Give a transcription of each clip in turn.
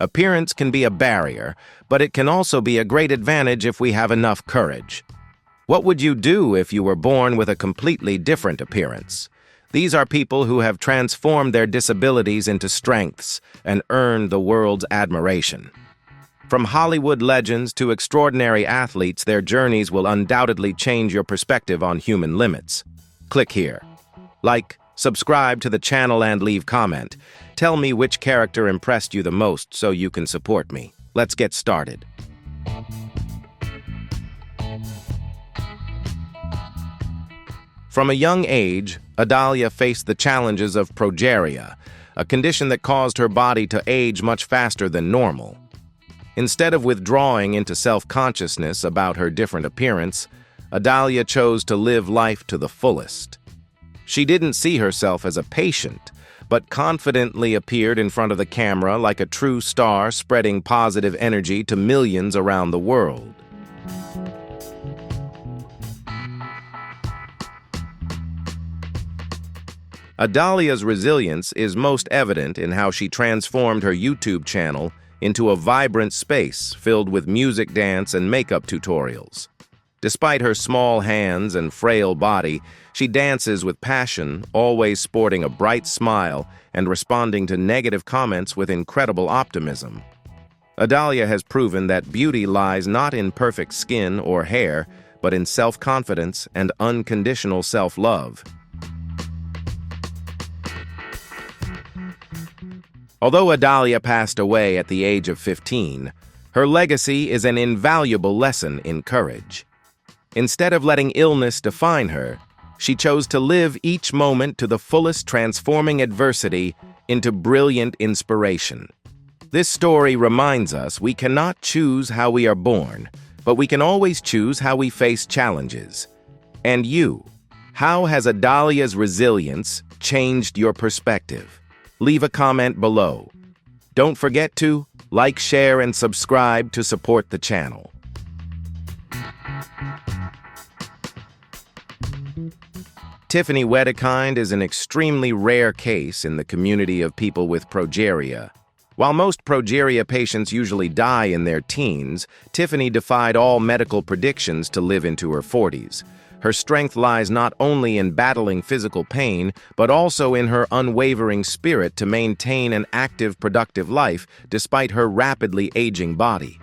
Appearance can be a barrier, but it can also be a great advantage if we have enough courage. What would you do if you were born with a completely different appearance? These are people who have transformed their disabilities into strengths and earned the world's admiration. From Hollywood legends to extraordinary athletes, their journeys will undoubtedly change your perspective on human limits. Click here. Like, subscribe to the channel and leave comment. Tell me which character impressed you the most so you can support me. Let's get started. From a young age, Adalia faced the challenges of progeria, a condition that caused her body to age much faster than normal. Instead of withdrawing into self-consciousness about her different appearance, Adalia chose to live life to the fullest. She didn't see herself as a patient, but confidently appeared in front of the camera like a true star, spreading positive energy to millions around the world. Adalia's resilience is most evident in how she transformed her YouTube channel into a vibrant space filled with music, dance, and makeup tutorials. Despite her small hands and frail body, she dances with passion, always sporting a bright smile and responding to negative comments with incredible optimism. Adalia has proven that beauty lies not in perfect skin or hair, but in self-confidence and unconditional self-love. Although Adalia passed away at the age of 15, her legacy is an invaluable lesson in courage. Instead of letting illness define her, she chose to live each moment to the fullest, transforming adversity into brilliant inspiration. This story reminds us we cannot choose how we are born, but we can always choose how we face challenges. And you, how has Adalia's resilience changed your perspective? Leave a comment below. Don't forget to like, share, and subscribe to support the channel. Tiffany Wedekind is an extremely rare case in the community of people with progeria. While most progeria patients usually die in their teens, Tiffany defied all medical predictions to live into her 40s. Her strength lies not only in battling physical pain, but also in her unwavering spirit to maintain an active, productive life despite her rapidly aging body.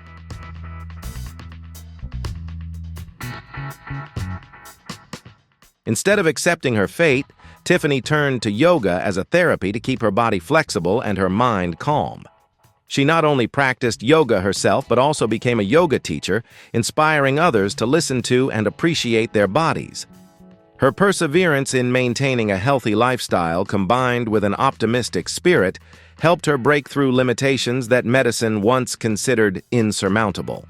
Instead of accepting her fate, Tiffany turned to yoga as a therapy to keep her body flexible and her mind calm. She not only practiced yoga herself, but also became a yoga teacher, inspiring others to listen to and appreciate their bodies. Her perseverance in maintaining a healthy lifestyle, combined with an optimistic spirit, helped her break through limitations that medicine once considered insurmountable.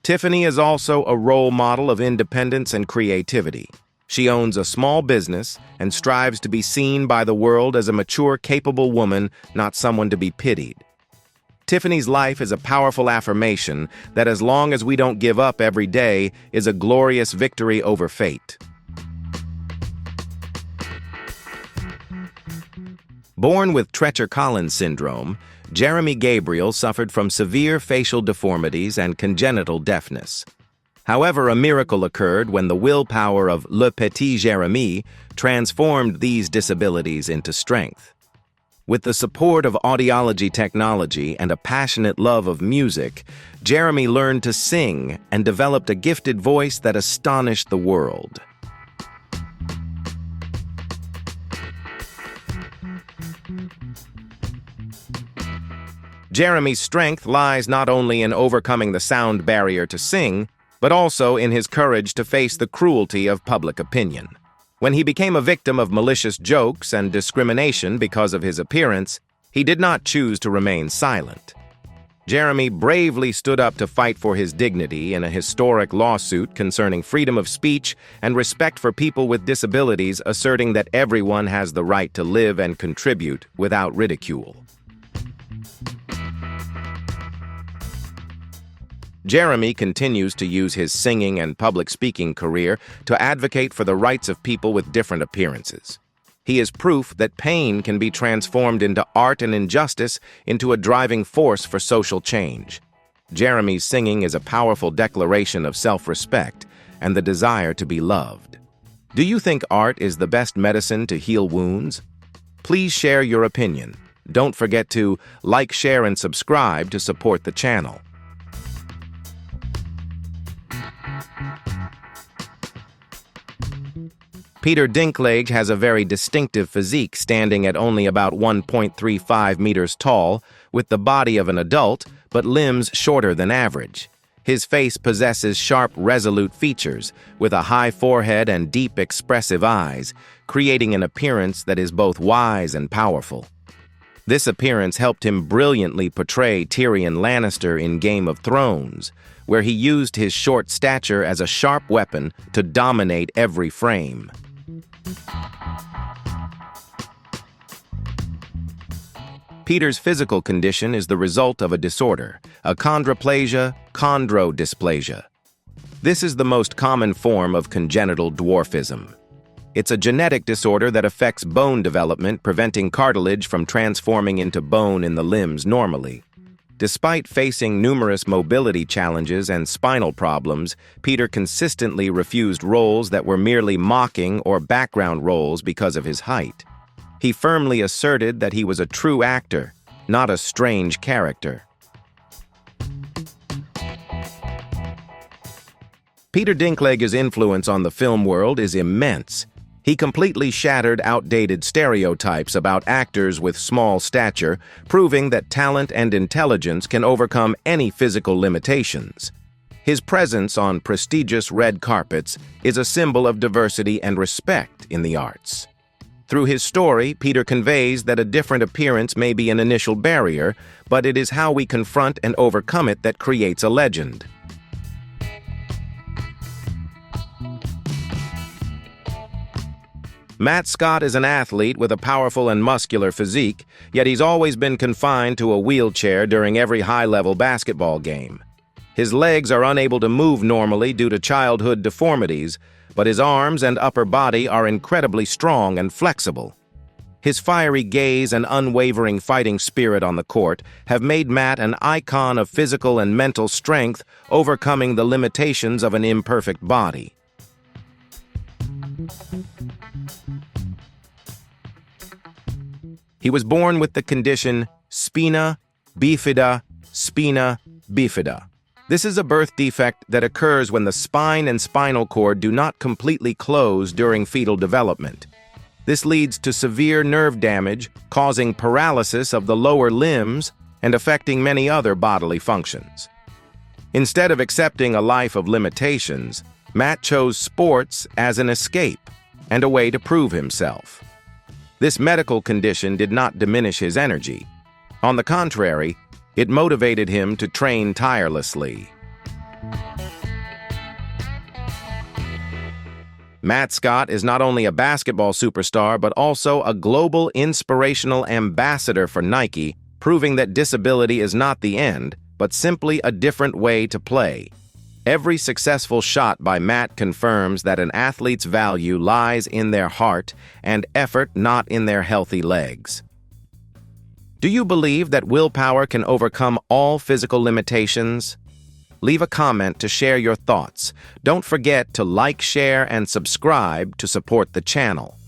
Tiffany is also a role model of independence and creativity. She owns a small business and strives to be seen by the world as a mature, capable woman, not someone to be pitied. Tiffany's life is a powerful affirmation that as long as we don't give up every day is a glorious victory over fate. Born with Treacher-Collins syndrome, Jeremy Gabriel suffered from severe facial deformities and congenital deafness. However, a miracle occurred when the willpower of Le Petit Jeremy transformed these disabilities into strength. With the support of audiology technology and a passionate love of music, Jeremy learned to sing and developed a gifted voice that astonished the world. Jeremy's strength lies not only in overcoming the sound barrier to sing, but also in his courage to face the cruelty of public opinion. When he became a victim of malicious jokes and discrimination because of his appearance, he did not choose to remain silent. Jeremy bravely stood up to fight for his dignity in a historic lawsuit concerning freedom of speech and respect for people with disabilities, asserting that everyone has the right to live and contribute without ridicule. Jeremy continues to use his singing and public speaking career to advocate for the rights of people with different appearances. He is proof that pain can be transformed into art and injustice into a driving force for social change. Jeremy's singing is a powerful declaration of self-respect and the desire to be loved. Do you think art is the best medicine to heal wounds? Please share your opinion. Don't forget to like, share, and subscribe to support the channel. Peter Dinklage has a very distinctive physique, standing at only about 1.35 meters tall, with the body of an adult, but limbs shorter than average. His face possesses sharp, resolute features, with a high forehead and deep, expressive eyes, creating an appearance that is both wise and powerful. This appearance helped him brilliantly portray Tyrion Lannister in Game of Thrones, where he used his short stature as a sharp weapon to dominate every frame. Peter's physical condition is the result of a disorder, a chondrodysplasia. This is the most common form of congenital dwarfism. It's a genetic disorder that affects bone development, preventing cartilage from transforming into bone in the limbs normally. Despite facing numerous mobility challenges and spinal problems, Peter consistently refused roles that were merely mocking or background roles because of his height. He firmly asserted that he was a true actor, not a strange character. Peter Dinklage's influence on the film world is immense. He completely shattered outdated stereotypes about actors with small stature, proving that talent and intelligence can overcome any physical limitations. His presence on prestigious red carpets is a symbol of diversity and respect in the arts. Through his story, Peter conveys that a different appearance may be an initial barrier, but it is how we confront and overcome it that creates a legend. Matt Scott is an athlete with a powerful and muscular physique, yet he's always been confined to a wheelchair during every high-level basketball game. His legs are unable to move normally due to childhood deformities, but his arms and upper body are incredibly strong and flexible. His fiery gaze and unwavering fighting spirit on the court have made Matt an icon of physical and mental strength, overcoming the limitations of an imperfect body. He was born with the condition spina bifida. This is a birth defect that occurs when the spine and spinal cord do not completely close during fetal development. This leads to severe nerve damage, causing paralysis of the lower limbs and affecting many other bodily functions. Instead of accepting a life of limitations, Matt chose sports as an escape and a way to prove himself. This medical condition did not diminish his energy. On the contrary, it motivated him to train tirelessly. Matt Scott is not only a basketball superstar, but also a global inspirational ambassador for Nike, proving that disability is not the end, but simply a different way to play. Every successful shot by Matt confirms that an athlete's value lies in their heart and effort, not in their healthy legs. Do you believe that willpower can overcome all physical limitations? Leave a comment to share your thoughts. Don't forget to like, share, and subscribe to support the channel.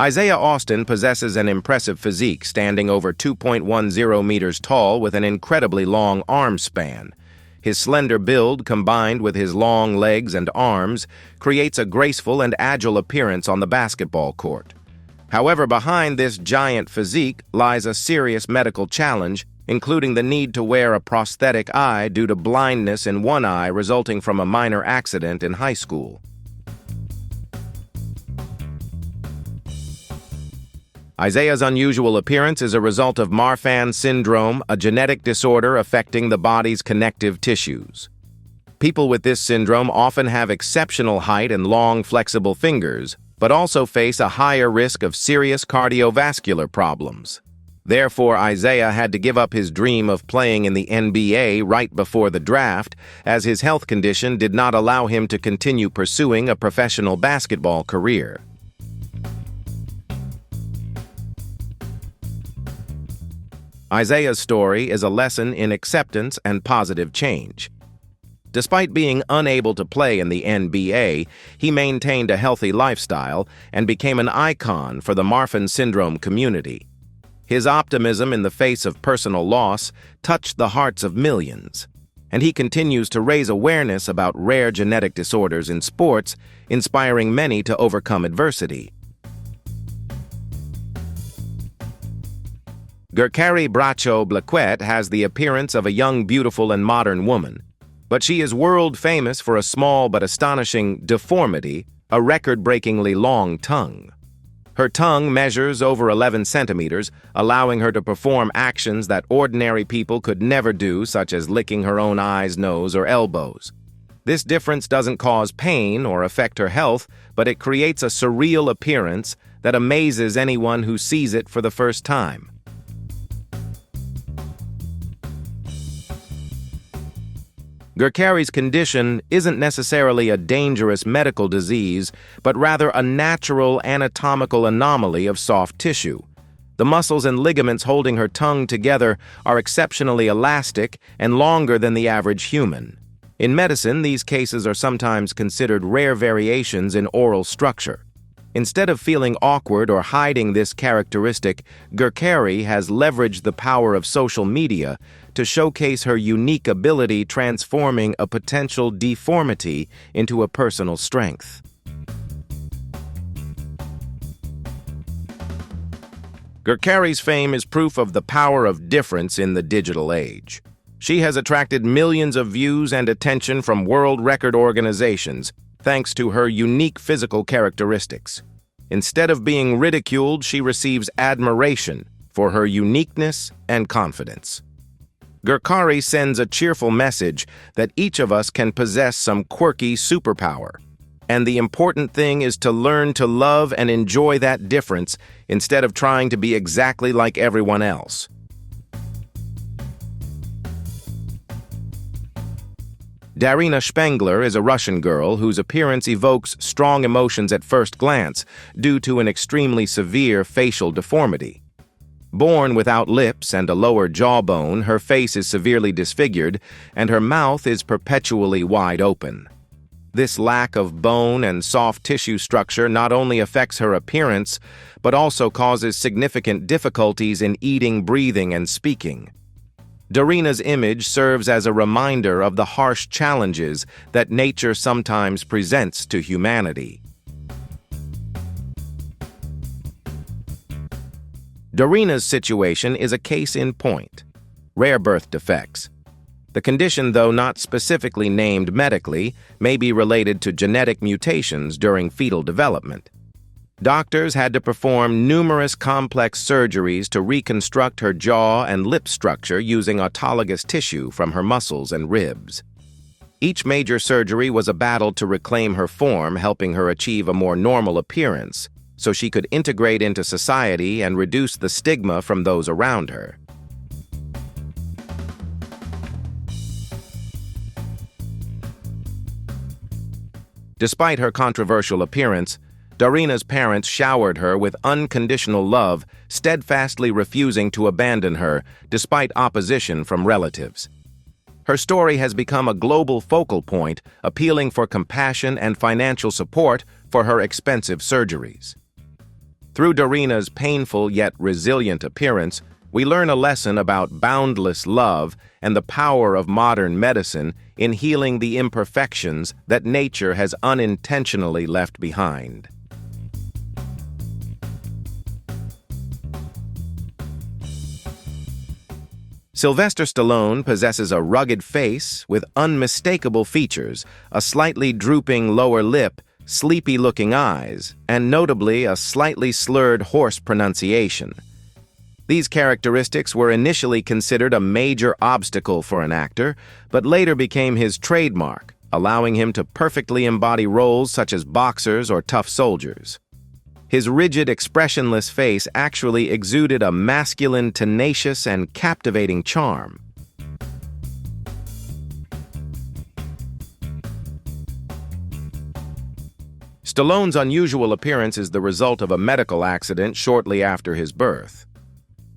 Isaiah Austin possesses an impressive physique, standing over 2.10 meters tall with an incredibly long arm span. His slender build, combined with his long legs and arms, creates a graceful and agile appearance on the basketball court. However, behind this giant physique lies a serious medical challenge, including the need to wear a prosthetic eye due to blindness in one eye resulting from a minor accident in high school. Isaiah's unusual appearance is a result of Marfan syndrome, a genetic disorder affecting the body's connective tissues. People with this syndrome often have exceptional height and long, flexible fingers, but also face a higher risk of serious cardiovascular problems. Therefore, Isaiah had to give up his dream of playing in the NBA right before the draft, as his health condition did not allow him to continue pursuing a professional basketball career. Isaiah's story is a lesson in acceptance and positive change. Despite being unable to play in the NBA, he maintained a healthy lifestyle and became an icon for the Marfan syndrome community. His optimism in the face of personal loss touched the hearts of millions, and he continues to raise awareness about rare genetic disorders in sports, inspiring many to overcome adversity. Gerkary Blaquet has the appearance of a young, beautiful, and modern woman, but she is world-famous for a small but astonishing deformity, a record-breakingly long tongue. Her tongue measures over 11 centimeters, allowing her to perform actions that ordinary people could never do, such as licking her own eyes, nose, or elbows. This difference doesn't cause pain or affect her health, but it creates a surreal appearance that amazes anyone who sees it for the first time. Gerkary's condition isn't necessarily a dangerous medical disease, but rather a natural anatomical anomaly of soft tissue. The muscles and ligaments holding her tongue together are exceptionally elastic and longer than the average human. In medicine, these cases are sometimes considered rare variations in oral structure. Instead of feeling awkward or hiding this characteristic, Gerkary has leveraged the power of social media to showcase her unique ability, transforming a potential deformity into a personal strength. Gerkary's fame is proof of the power of difference in the digital age. She has attracted millions of views and attention from world record organizations, thanks to her unique physical characteristics. Instead of being ridiculed, she receives admiration for her uniqueness and confidence. Gerkary sends a cheerful message that each of us can possess some quirky superpower, and the important thing is to learn to love and enjoy that difference instead of trying to be exactly like everyone else. Darina Spengler is a Russian girl whose appearance evokes strong emotions at first glance due to an extremely severe facial deformity. Born without lips and a lower jawbone, her face is severely disfigured, and her mouth is perpetually wide open. This lack of bone and soft tissue structure not only affects her appearance, but also causes significant difficulties in eating, breathing, and speaking. Darina's image serves as a reminder of the harsh challenges that nature sometimes presents to humanity. Darina's situation is a case in point: rare birth defects. The condition, though not specifically named medically, may be related to genetic mutations during fetal development. Doctors had to perform numerous complex surgeries to reconstruct her jaw and lip structure using autologous tissue from her muscles and ribs. Each major surgery was a battle to reclaim her form, helping her achieve a more normal appearance, so she could integrate into society and reduce the stigma from those around her. Despite her controversial appearance, Darina's parents showered her with unconditional love, steadfastly refusing to abandon her despite opposition from relatives. Her story has become a global focal point, appealing for compassion and financial support for her expensive surgeries. Through Darina's painful yet resilient appearance, we learn a lesson about boundless love and the power of modern medicine in healing the imperfections that nature has unintentionally left behind. Sylvester Stallone possesses a rugged face with unmistakable features, a slightly drooping lower lip, sleepy-looking eyes, and notably a slightly slurred hoarse pronunciation. These characteristics were initially considered a major obstacle for an actor, but later became his trademark, allowing him to perfectly embody roles such as boxers or tough soldiers. His rigid, expressionless face actually exuded a masculine, tenacious, and captivating charm. Stallone's unusual appearance is the result of a medical accident shortly after his birth.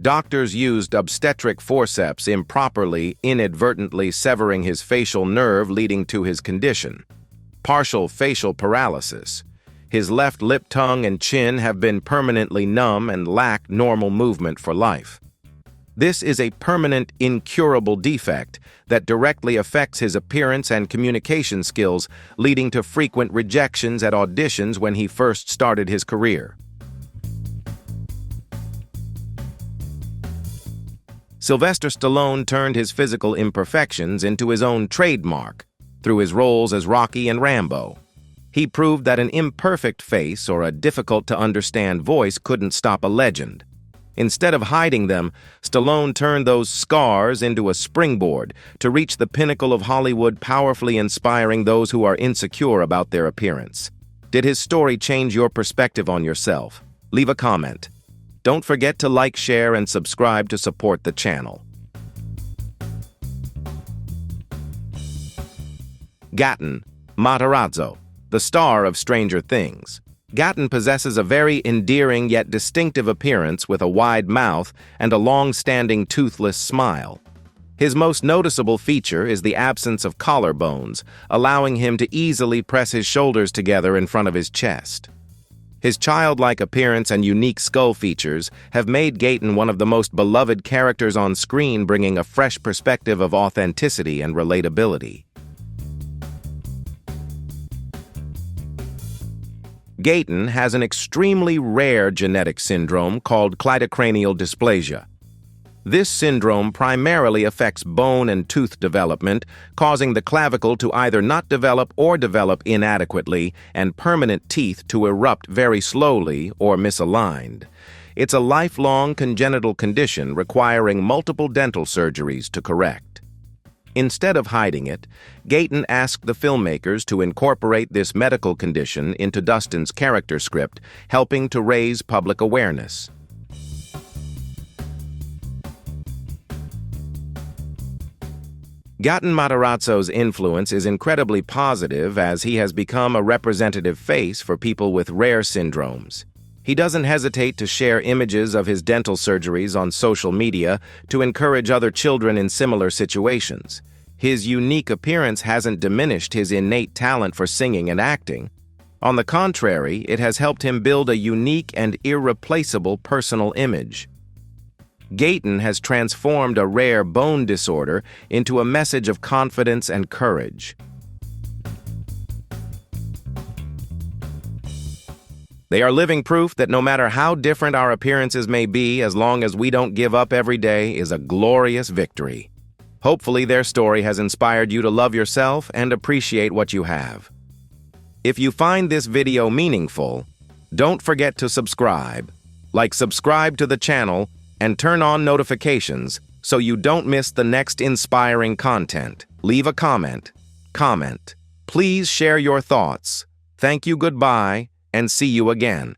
Doctors used obstetric forceps improperly, inadvertently severing his facial nerve, leading to his condition: partial facial paralysis. His left lip, tongue, and chin have been permanently numb and lack normal movement for life. This is a permanent, incurable defect that directly affects his appearance and communication skills, leading to frequent rejections at auditions when he first started his career. Sylvester Stallone turned his physical imperfections into his own trademark through his roles as Rocky and Rambo. He proved that an imperfect face or a difficult-to-understand voice couldn't stop a legend. Instead of hiding them, Stallone turned those scars into a springboard to reach the pinnacle of Hollywood, powerfully inspiring those who are insecure about their appearance. Did his story change your perspective on yourself? Leave a comment. Don't forget to like, share, and subscribe to support the channel. Gaten Matarazzo, the star of Stranger Things. Gaten possesses a very endearing yet distinctive appearance with a wide mouth and a long-standing toothless smile. His most noticeable feature is the absence of collarbones, allowing him to easily press his shoulders together in front of his chest. His childlike appearance and unique skull features have made Gaten one of the most beloved characters on screen, bringing a fresh perspective of authenticity and relatability. Gaten has an extremely rare genetic syndrome called cleidocranial dysplasia. This syndrome primarily affects bone and tooth development, causing the clavicle to either not develop or develop inadequately and permanent teeth to erupt very slowly or misaligned. It's a lifelong congenital condition requiring multiple dental surgeries to correct. Instead of hiding it, Gaten asked the filmmakers to incorporate this medical condition into Dustin's character script, helping to raise public awareness. Gaten Matarazzo's influence is incredibly positive, as he has become a representative face for people with rare syndromes. He doesn't hesitate to share images of his dental surgeries on social media to encourage other children in similar situations. His unique appearance hasn't diminished his innate talent for singing and acting. On the contrary, it has helped him build a unique and irreplaceable personal image. Gaten has transformed a rare bone disorder into a message of confidence and courage. They are living proof that no matter how different our appearances may be, as long as we don't give up every day, is a glorious victory. Hopefully their story has inspired you to love yourself and appreciate what you have. If you find this video meaningful, don't forget to subscribe. Subscribe to the channel and turn on notifications so you don't miss the next inspiring content. Leave a comment. Please share your thoughts. Thank you, goodbye, and see you again.